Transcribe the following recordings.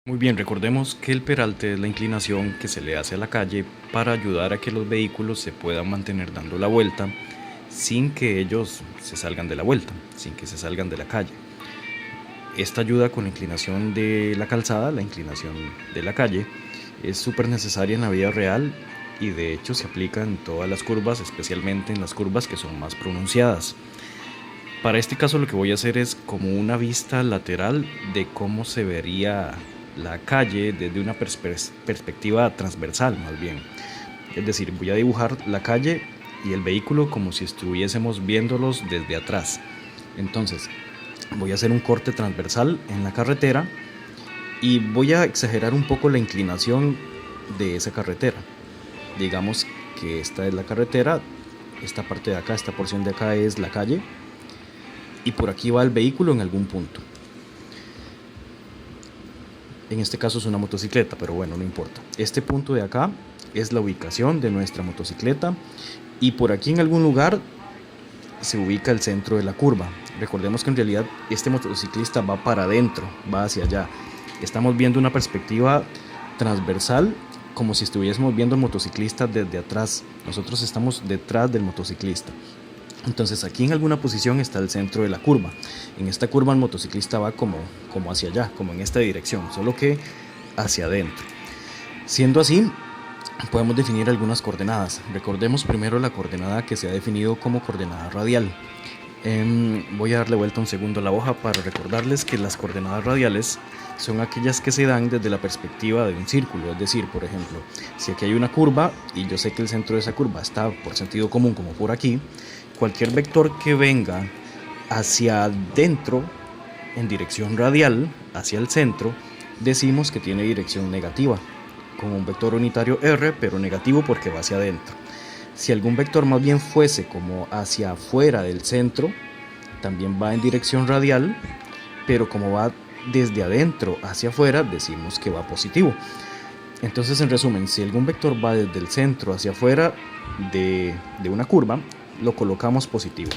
Muy bien, recordemos que el peralte es la inclinación que se le hace a la calle para ayudar a que los vehículos se puedan mantener dando la vuelta sin que ellos se salgan de la vuelta, sin que se salgan de la calle. Esta ayuda con la inclinación de la calzada, la inclinación de la calle, es súper necesaria en la vida real y de hecho se aplica en todas las curvas, especialmente en las curvas que son más pronunciadas. Para este caso lo que voy a hacer es como una vista lateral de cómo se vería la calle desde una perspectiva transversal más bien. Es decir, voy a dibujar la calle y el vehículo como si estuviésemos viéndolos desde atrás. Entonces, voy a hacer un corte transversal en la carretera y voy a exagerar un poco la inclinación de esa carretera. Digamos que esta es la carretera, esta parte de acá, esta porción de acá es la calle y por aquí va el vehículo en algún punto. En este caso es una motocicleta, pero bueno, no importa. Este punto de acá es la ubicación de nuestra motocicleta y por aquí en algún lugar se ubica el centro de la curva. Recordemos que en realidad este motociclista va para adentro, va hacia allá. Estamos viendo una perspectiva transversal como si estuviésemos viendo al motociclista desde atrás. Nosotros estamos detrás del motociclista. Entonces aquí en alguna posición está el centro de la curva. En esta curva el motociclista va como hacia allá, como en esta dirección, solo que hacia adentro. Siendo así, podemos definir algunas coordenadas. Recordemos primero la coordenada que se ha definido como coordenada radial. Voy a darle vuelta un segundo a la hoja para recordarles que las coordenadas radiales son aquellas que se dan desde la perspectiva de un círculo. Es decir, por ejemplo, si aquí hay una curva y yo sé que el centro de esa curva está por sentido común como por aquí, cualquier vector que venga hacia adentro en dirección radial, hacia el centro, decimos que tiene dirección negativa, con un vector unitario r, pero negativo porque va hacia adentro. Si algún vector más bien fuese como hacia afuera del centro, también va en dirección radial, pero como va desde adentro hacia afuera, decimos que va positivo. Entonces, en resumen, si algún vector va desde el centro hacia afuera de una curva, lo colocamos positivo.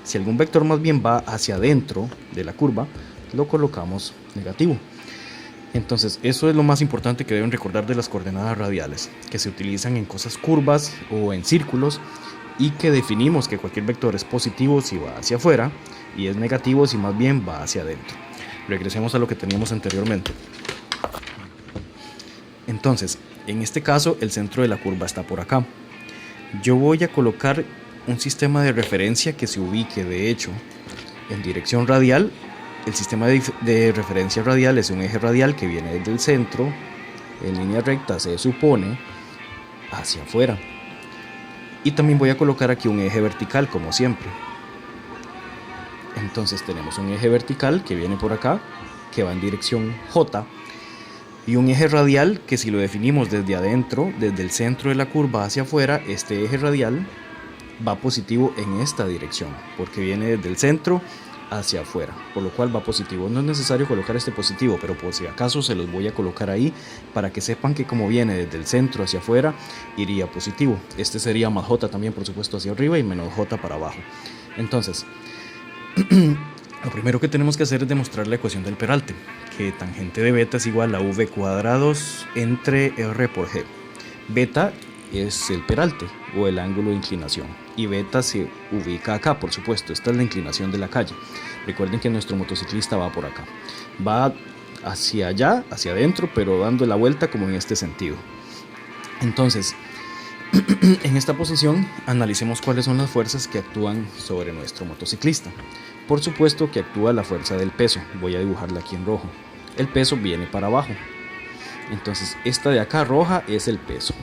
Si algún vector más bien va hacia adentro de la curva, lo colocamos negativo. Entonces, eso es lo más importante que deben recordar de las coordenadas radiales, que se utilizan en cosas curvas o en círculos y que definimos que cualquier vector es positivo si va hacia afuera y es negativo si más bien va hacia adentro. Regresemos a lo que teníamos anteriormente. Entonces, en este caso, el centro de la curva está por acá. Yo voy a colocar un sistema de referencia que se ubique, de hecho, en dirección radial. El sistema de referencia radial es un eje radial que viene desde el centro, en línea recta se supone, hacia afuera. Y también voy a colocar aquí un eje vertical, como siempre. Entonces tenemos un eje vertical que viene por acá, que va en dirección J, y un eje radial que si lo definimos desde adentro, desde el centro de la curva hacia afuera, este eje radial va positivo en esta dirección, porque viene desde el centro hacia afuera, por lo cual va positivo. No es necesario colocar este positivo, pero por si acaso se los voy a colocar ahí para que sepan que como viene desde el centro hacia afuera, iría positivo. Este sería más J también, por supuesto, hacia arriba y menos J para abajo. Entonces, lo primero que tenemos que hacer es demostrar la ecuación del peralte, que tangente de beta es igual a v cuadrados entre r por g. Beta es el peralte o el ángulo de inclinación y beta se ubica acá, por supuesto. Esta es la inclinación de la calle. Recuerden que nuestro motociclista va por acá, va hacia allá, hacia adentro, pero dando la vuelta como en este sentido. Entonces, en esta posición analicemos cuáles son las fuerzas que actúan sobre nuestro motociclista. Por supuesto que actúa la fuerza del peso. Voy a dibujarla aquí en rojo. El peso viene para abajo, entonces esta de acá roja es el peso.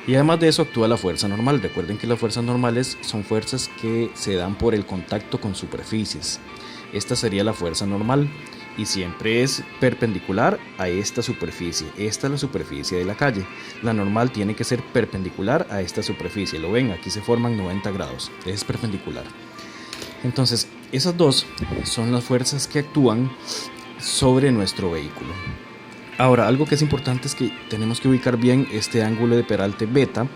Y además de eso actúa la fuerza normal. Recuerden que las fuerzas normales son fuerzas que se dan por el contacto con superficies. Esta sería la fuerza normal y siempre es perpendicular a esta superficie. Esta es la superficie de la calle. La normal tiene que ser perpendicular a esta superficie. Lo ven, aquí se forman 90 grados. Es perpendicular. Entonces, esas dos son las fuerzas que actúan sobre nuestro vehículo. Ahora, algo que es importante es que tenemos que ubicar bien este ángulo de peralte beta,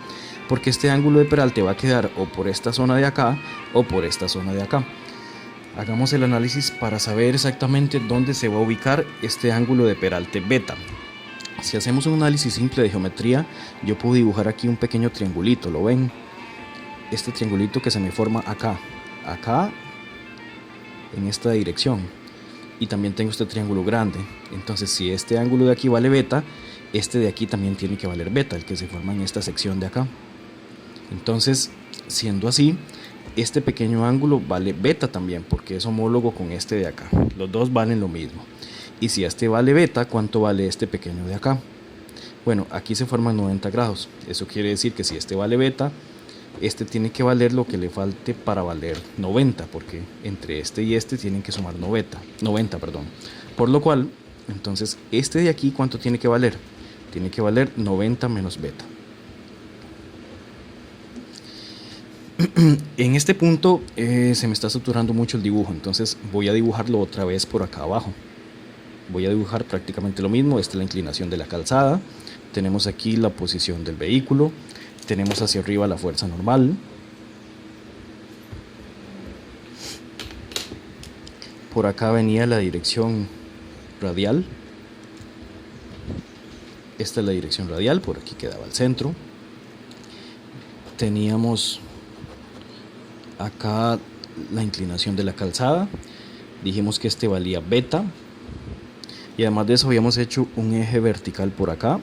porque este ángulo de peralte va a quedar o por esta zona de acá o por esta zona de acá. Hagamos el análisis para saber exactamente dónde se va a ubicar este ángulo de peralte beta. Si hacemos un análisis simple de geometría, yo puedo dibujar aquí un pequeño triangulito, ¿lo ven? Este triangulito que se me forma acá, en esta dirección. Y también tengo este triángulo grande. Entonces, si este ángulo de aquí vale beta, este de aquí también tiene que valer beta, el que se forma en esta sección de acá. Entonces, siendo así, este pequeño ángulo vale beta también, porque es homólogo con este de acá. Los dos valen lo mismo. Y si este vale beta, ¿cuánto vale este pequeño de acá? Bueno, aquí se forman 90 grados. Eso quiere decir que si este vale beta, este tiene que valer lo que le falte para valer 90, porque entre este y este tienen que sumar 90, perdón. Por lo cual, entonces, este de aquí, ¿cuánto tiene que valer? Tiene que valer 90 menos beta. En este punto se me está saturando mucho el dibujo, entonces voy a dibujarlo otra vez por acá abajo. Voy a dibujar prácticamente lo mismo. Esta es la inclinación de la calzada. Tenemos aquí la posición del vehículo. Tenemos hacia arriba la fuerza normal. Por acá venía la dirección radial. Esta es la dirección radial, por aquí quedaba el centro. Teníamos acá la inclinación de la calzada. Dijimos que este valía beta. Y además de eso habíamos hecho un eje vertical por acá.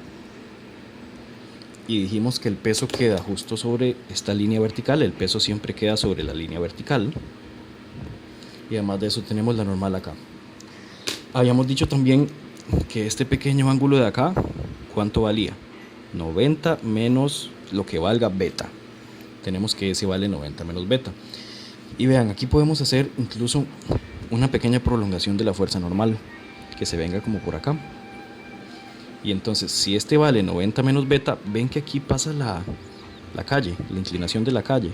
Y dijimos que el peso queda justo sobre esta línea vertical. El peso siempre queda sobre la línea vertical. Y además de eso tenemos la normal acá. Habíamos dicho también que este pequeño ángulo de acá, ¿cuánto valía? 90 menos lo que valga beta. Tenemos que ese vale 90 menos beta. Y vean, aquí podemos hacer incluso una pequeña prolongación de la fuerza normal, que se venga como por acá. Y entonces, si este vale 90 menos beta, ven que aquí pasa la calle, la inclinación de la calle.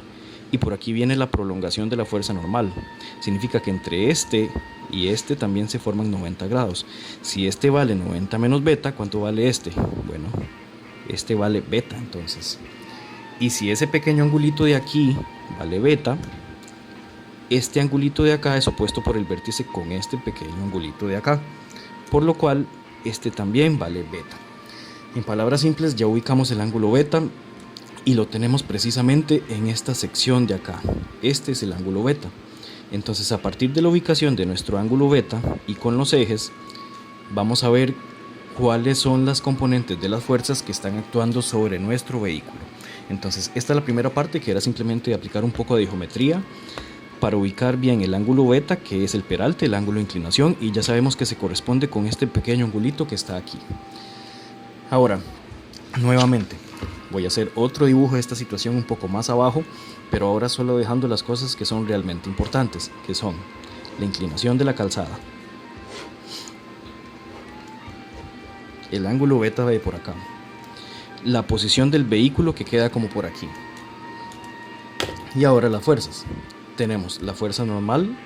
Y por aquí viene la prolongación de la fuerza normal. Significa que entre este y este también se forman 90 grados. Si este vale 90 menos beta, ¿cuánto vale este? Bueno, este vale beta entonces. Y si ese pequeño angulito de aquí vale beta, este angulito de acá es opuesto por el vértice con este pequeño angulito de acá. Por lo cual, este también vale beta. En palabras simples, ya ubicamos el ángulo beta y lo tenemos precisamente en esta sección de acá. Este es el ángulo beta. Entonces, a partir de la ubicación de nuestro ángulo beta y con los ejes, vamos a ver cuáles son las componentes de las fuerzas que están actuando sobre nuestro vehículo. Entonces, esta es la primera parte, que era simplemente aplicar un poco de geometría para ubicar bien el ángulo beta, que es el peralte, el ángulo de inclinación, y ya sabemos que se corresponde con este pequeño angulito que está aquí. Ahora, nuevamente, voy a hacer otro dibujo de esta situación un poco más abajo, pero ahora solo dejando las cosas que son realmente importantes, que son la inclinación de la calzada, el ángulo beta de por acá, la posición del vehículo que queda como por aquí, y ahora las fuerzas. Tenemos la fuerza normal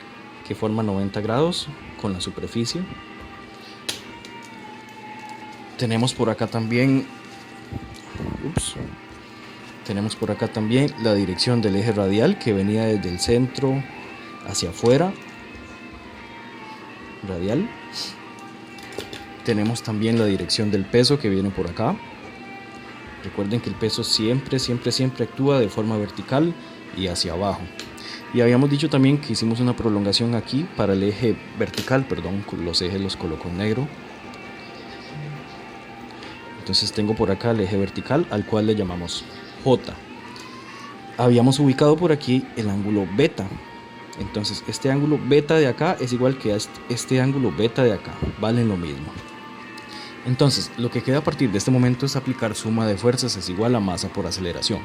que forma 90 grados con la superficie. Tenemos por acá también la dirección del eje radial que venía desde el centro hacia afuera. Radial. Tenemos también la dirección del peso que viene por acá. Recuerden que el peso siempre actúa de forma vertical y hacia abajo. Y habíamos dicho también que hicimos una prolongación aquí para el eje vertical, los ejes los coloco en negro. Entonces tengo por acá el eje vertical, al cual le llamamos J. Habíamos ubicado por aquí el ángulo beta. Entonces este ángulo beta de acá es igual que este ángulo beta de acá, valen lo mismo. Entonces lo que queda a partir de este momento es aplicar suma de fuerzas es igual a masa por aceleración.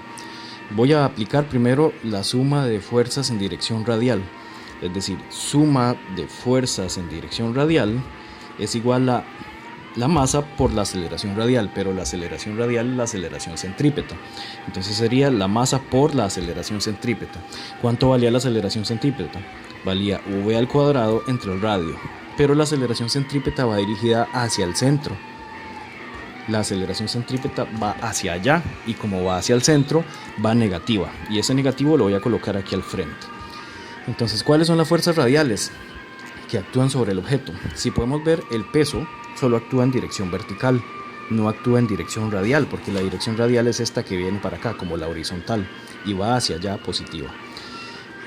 Voy a aplicar primero la suma de fuerzas en dirección radial, es decir, suma de fuerzas en dirección radial es igual a la masa por la aceleración radial, pero la aceleración radial es la aceleración centrípeta. Entonces sería la masa por la aceleración centrípeta. ¿Cuánto valía la aceleración centrípeta? Valía v al cuadrado entre el radio, pero la aceleración centrípeta va dirigida hacia el centro. La aceleración centrípeta va hacia allá y como va hacia el centro va negativa, y ese negativo lo voy a colocar aquí al frente. Entonces, ¿cuáles son las fuerzas radiales que actúan sobre el objeto? Si podemos ver, el peso solo actúa en dirección vertical, no actúa en dirección radial, porque la dirección radial es esta que viene para acá, como la horizontal, y va hacia allá positiva.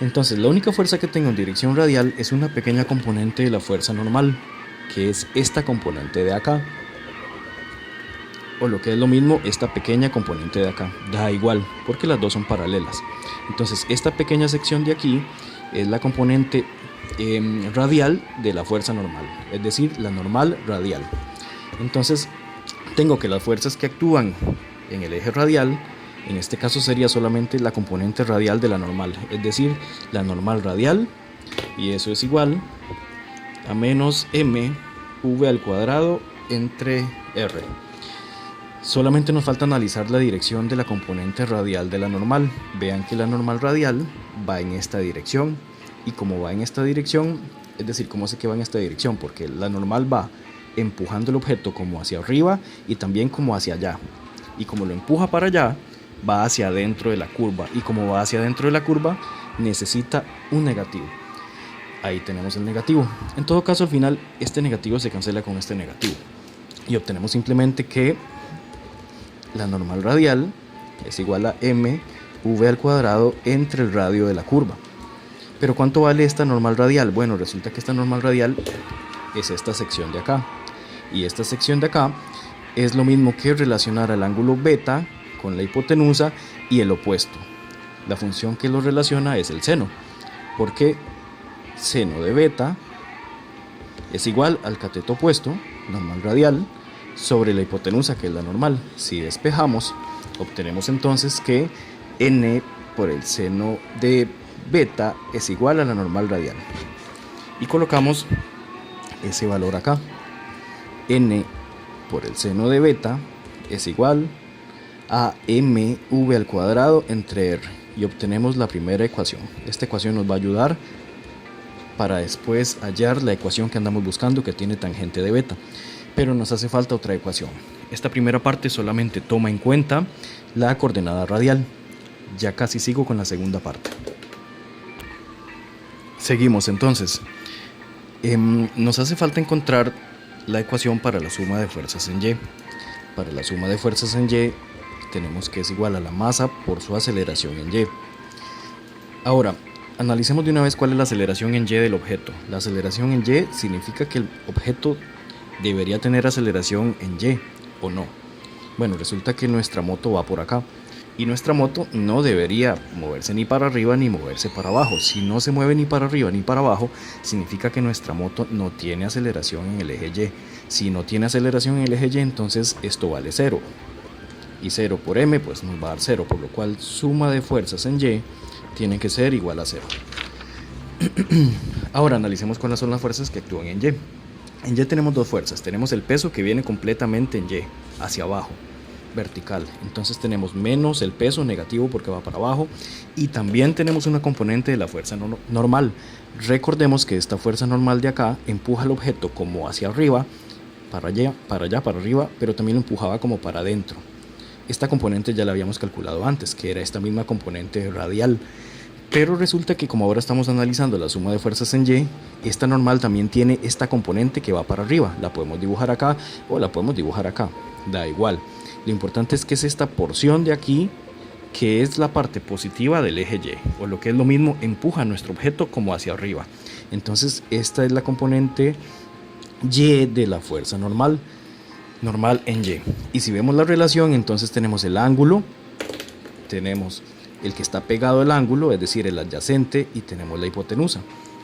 Entonces, la única fuerza que tengo en dirección radial es una pequeña componente de la fuerza normal, que es esta componente de acá, o lo que es lo mismo, esta pequeña componente de acá. Da igual, porque las dos son paralelas. Entonces, esta pequeña sección de aquí es la componente radial de la fuerza normal, es decir, la normal radial. Entonces, tengo que las fuerzas que actúan en el eje radial, en este caso sería solamente la componente radial de la normal, es decir, la normal radial, y eso es igual a menos mv al cuadrado entre r. Solamente nos falta analizar la dirección de la componente radial de la normal. Vean que la normal radial va en esta dirección, y como va en esta dirección, es decir, ¿cómo sé que va en esta dirección? Porque la normal va empujando el objeto como hacia arriba y también como hacia allá, y como lo empuja para allá, va hacia adentro de la curva, y como va hacia adentro de la curva, necesita un negativo. Ahí tenemos el negativo. En todo caso, al final, este negativo se cancela con este negativo, y obtenemos simplemente que la normal radial es igual a mv al cuadrado entre el radio de la curva. Pero ¿cuánto vale esta normal radial? Bueno, resulta que esta normal radial es esta sección de acá, y esta sección de acá es lo mismo que relacionar el ángulo beta con la hipotenusa y el opuesto. La función que lo relaciona es el seno, porque seno de beta es igual al cateto opuesto, normal radial, sobre la hipotenusa, que es la normal. Si despejamos, obtenemos entonces que n por el seno de beta es igual a la normal radial, y colocamos ese valor acá. N por el seno de beta es igual a mv al cuadrado entre r, y obtenemos la primera ecuación. Esta ecuación nos va a ayudar para después hallar la ecuación que andamos buscando, que tiene tangente de beta. Pero nos hace falta otra ecuación. Esta primera parte solamente toma en cuenta la coordenada radial. Ya casi sigo con la segunda parte. Seguimos entonces. Nos hace falta encontrar la ecuación para la suma de fuerzas en Y. Para la suma de fuerzas en Y tenemos que es igual a la masa por su aceleración en Y. Ahora, analicemos de una vez cuál es la aceleración en Y del objeto. La aceleración en Y significa que el objeto debería tener aceleración en Y, ¿o no? Bueno, resulta que nuestra moto va por acá, y nuestra moto no debería moverse ni para arriba ni moverse para abajo. Si no se mueve ni para arriba ni para abajo, significa que nuestra moto no tiene aceleración en el eje Y. Si no tiene aceleración en el eje Y, entonces esto vale 0, y 0 por m pues nos va a dar 0, por lo cual suma de fuerzas en Y tiene que ser igual a 0. Ahora analicemos cuáles son las fuerzas que actúan en Y. En Y tenemos dos fuerzas. Tenemos el peso, que viene completamente en Y, hacia abajo, vertical. Entonces tenemos menos el peso, negativo porque va para abajo, y también tenemos una componente de la fuerza normal. Recordemos que esta fuerza normal de acá empuja el objeto como hacia arriba, para allá, para arriba, pero también lo empujaba como para adentro. Esta componente ya la habíamos calculado antes, que era esta misma componente radial. Pero resulta que como ahora estamos analizando la suma de fuerzas en Y, esta normal también tiene esta componente que va para arriba. La podemos dibujar acá o la podemos dibujar acá, da igual. Lo importante es que es esta porción de aquí, que es la parte positiva del eje Y, o lo que es lo mismo, empuja a nuestro objeto como hacia arriba. Entonces esta es la componente Y de la fuerza normal en Y. Y si vemos la relación, entonces tenemos el ángulo, tenemos el que está pegado al ángulo, es decir, el adyacente, y tenemos la hipotenusa.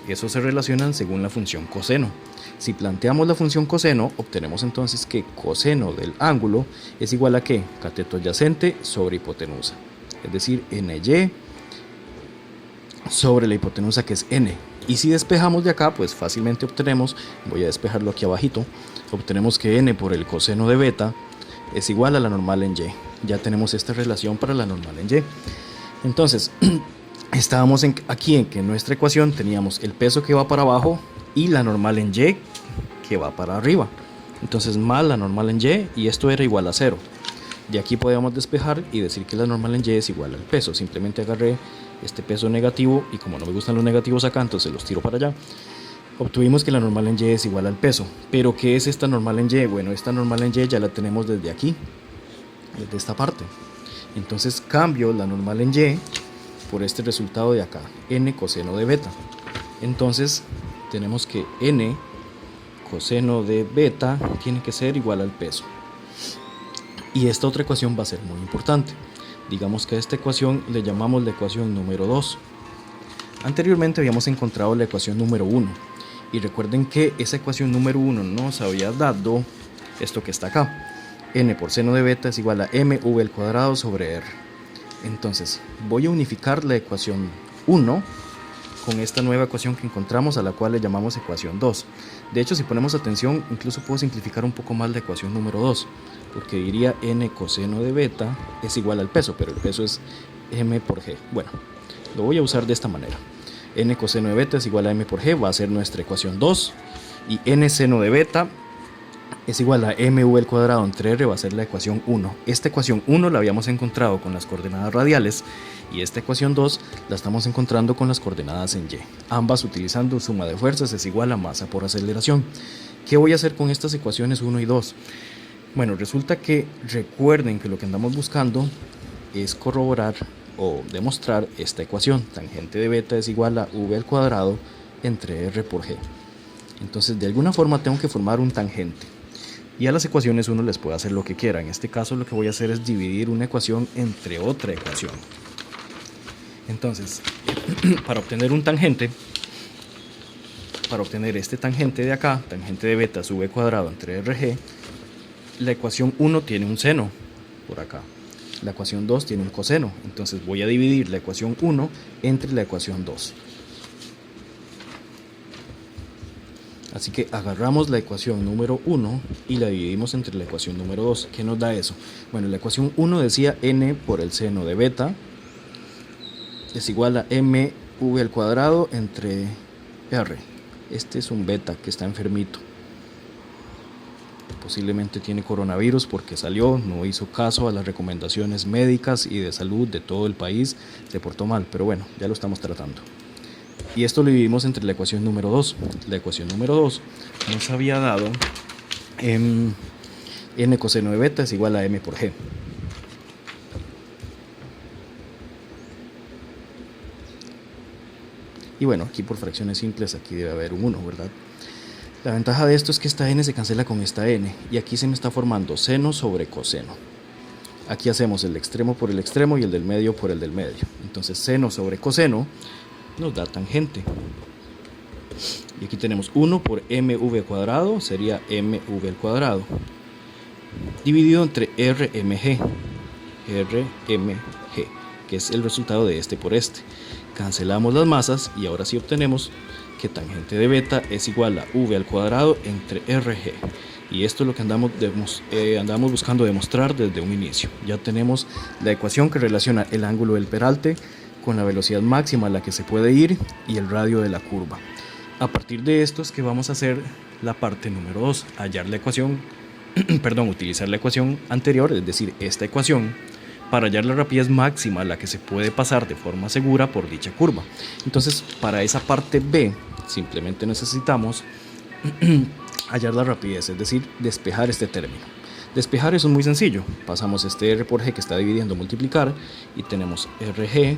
Eso se relacionan según la función coseno. Si planteamos la función coseno, obtenemos entonces que coseno del ángulo es igual a ¿qué? Cateto adyacente sobre hipotenusa, es decir, ny sobre la hipotenusa, que es n. Y si despejamos de acá, pues fácilmente obtenemos, voy a despejarlo aquí abajito, obtenemos que n por el coseno de beta es igual a la normal en Y. Ya tenemos esta relación para la normal en Y. Entonces, estábamos aquí en que en nuestra ecuación teníamos el peso que va para abajo y la normal en Y que va para arriba. Entonces, más la normal en Y, y esto era igual a 0. De aquí podemos despejar y decir que la normal en y es igual al peso. Simplemente agarré este peso negativo y como no me gustan los negativos acá, entonces los tiro para allá. Obtuvimos que la normal en y es igual al peso. Pero ¿qué es esta normal en y? Bueno, esta normal en y ya la tenemos desde aquí, desde esta parte. Entonces cambio la normal en y por este resultado de acá, n coseno de beta. Entonces tenemos que n coseno de beta tiene que ser igual al peso. Y esta otra ecuación va a ser muy importante. Digamos que a esta ecuación le llamamos la ecuación número 2. Anteriormente habíamos encontrado la ecuación número 1. Y recuerden que esa ecuación número 1 nos había dado esto que está acá. N por seno de beta es igual a mv al cuadrado sobre r. Entonces voy a unificar la ecuación 1 con esta nueva ecuación que encontramos, a la cual le llamamos ecuación 2. De hecho, si ponemos atención, incluso puedo simplificar un poco más la ecuación número 2, porque diría n coseno de beta es igual al peso, pero el peso es m por g. Bueno, lo voy a usar de esta manera. N coseno de beta es igual a m por g, va a ser nuestra ecuación 2, y n seno de beta es igual a mv al cuadrado entre r, va a ser la ecuación 1. Esta ecuación 1 la habíamos encontrado con las coordenadas radiales, y esta ecuación 2 la estamos encontrando con las coordenadas en y. Ambas utilizando suma de fuerzas es igual a masa por aceleración. ¿Qué voy a hacer con estas ecuaciones 1 y 2? Bueno, resulta que recuerden que lo que andamos buscando es corroborar o demostrar esta ecuación. Tangente de beta es igual a v al cuadrado entre r por g. Entonces, de alguna forma tengo que formar un tangente. Y a las ecuaciones uno les puede hacer lo que quiera. En este caso lo que voy a hacer es dividir una ecuación entre otra ecuación. Entonces, para obtener un tangente, para obtener este tangente de acá, tangente de beta es v cuadrado entre rg, la ecuación 1 tiene un seno por acá. La ecuación 2 tiene un coseno. Entonces voy a dividir la ecuación 1 entre la ecuación 2. Así que agarramos la ecuación número 1 y la dividimos entre la ecuación número 2. ¿Qué nos da eso? Bueno, la ecuación 1 decía n por el seno de beta es igual a mv al cuadrado entre r. Este es un beta que está enfermito. Posiblemente tiene coronavirus porque salió, no hizo caso a las recomendaciones médicas y de salud de todo el país, se portó mal, pero bueno, ya lo estamos tratando. Y esto lo dividimos entre la ecuación número 2. La ecuación número 2 nos había dado n coseno de beta es igual a m por g. Y bueno, aquí por fracciones simples, aquí debe haber un 1, ¿verdad? La ventaja de esto es que esta n se cancela con esta n, y aquí se me está formando seno sobre coseno. Aquí hacemos el extremo por el extremo y el del medio por el del medio. Entonces seno sobre coseno nos da tangente. Y aquí tenemos 1 por mv al cuadrado, sería mv al cuadrado, dividido entre rmg, que es el resultado de este por este. Cancelamos las masas y ahora sí obtenemos que tangente de beta es igual a v al cuadrado entre rg. Y esto es lo que andamos buscando demostrar desde un inicio. Ya tenemos la ecuación que relaciona el ángulo del peralte con la velocidad máxima a la que se puede ir y el radio de la curva. A partir de esto es que vamos a hacer la parte número 2, hallar la ecuación, utilizar la ecuación anterior, es decir, esta ecuación, para hallar la rapidez máxima a la que se puede pasar de forma segura por dicha curva. Entonces, para esa parte B, simplemente necesitamos hallar la rapidez, es decir, despejar este término. Despejar eso es muy sencillo. Pasamos este r por g que está dividiendo multiplicar y tenemos rg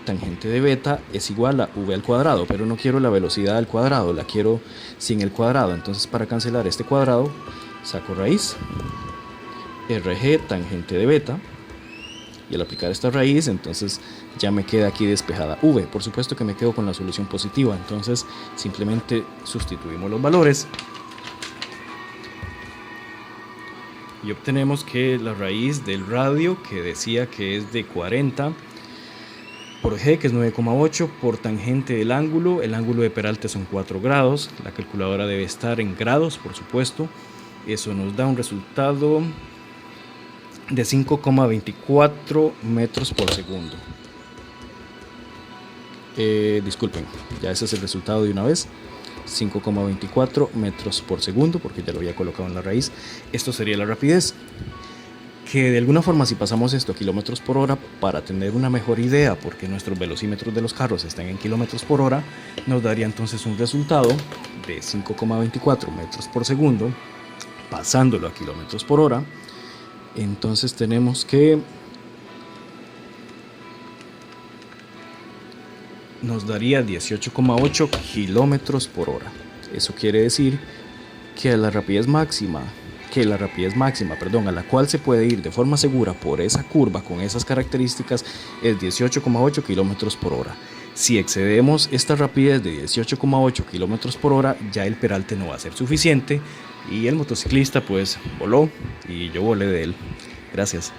tangente de beta es igual a v al cuadrado, pero no quiero la velocidad al cuadrado, la quiero sin el cuadrado. Entonces, para cancelar este cuadrado, saco raíz, rg tangente de beta, y al aplicar esta raíz, entonces ya me queda aquí despejada v. Por supuesto que me quedo con la solución positiva, entonces simplemente sustituimos los valores y obtenemos que la raíz del radio, que decía que es de 40 por g, que es 9,8, por tangente del ángulo, el ángulo de peralte son 4 grados, la calculadora debe estar en grados, por supuesto. Eso nos da un resultado de 5,24 metros por segundo. Disculpen, ya ese es el resultado de una vez. 5,24 metros por segundo, porque ya lo había colocado en la raíz. Esto sería la rapidez. que de alguna forma si pasamos esto a kilómetros por hora para tener una mejor idea, porque nuestros velocímetros de los carros están en kilómetros por hora, nos daría entonces un resultado de 5,24 metros por segundo, pasándolo a kilómetros por hora. Entonces tenemos que nos daría 18,8 kilómetros por hora. Eso quiere decir que la rapidez máxima, a la cual se puede ir de forma segura por esa curva con esas características es 18,8 kilómetros por hora. Si excedemos esta rapidez de 18,8 kilómetros por hora, ya el peralte no va a ser suficiente y el motociclista pues voló y yo volé de él. Gracias.